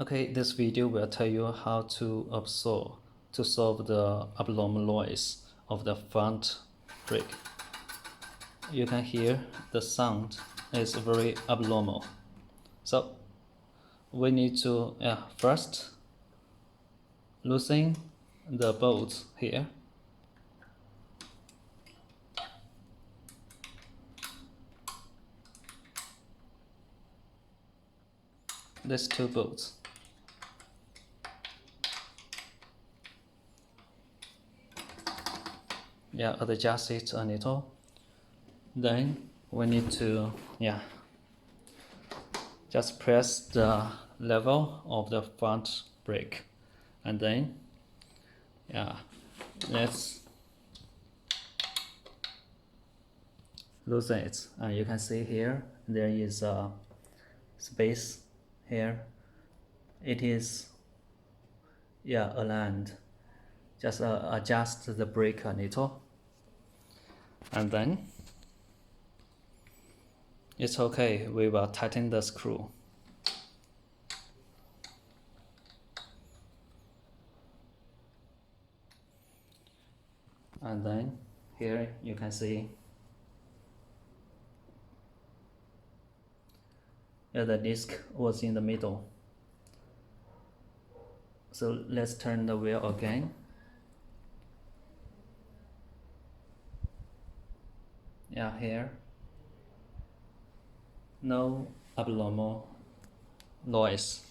Okay, this video will tell you how to solve the abnormal noise of the front brake. You can hear the sound is very abnormal. So we need to first loosen the bolts here. These two bolts. Adjust it a little. Then we need to just press the level of the front brake, and then let's loosen it. And you can see here there is a space here. It is aligned. Just adjust the brake a little, and then it's okay. We will tighten the screw. And then here you can see the disc was in the middle. So let's turn the wheel again. Here, no abnormal noise.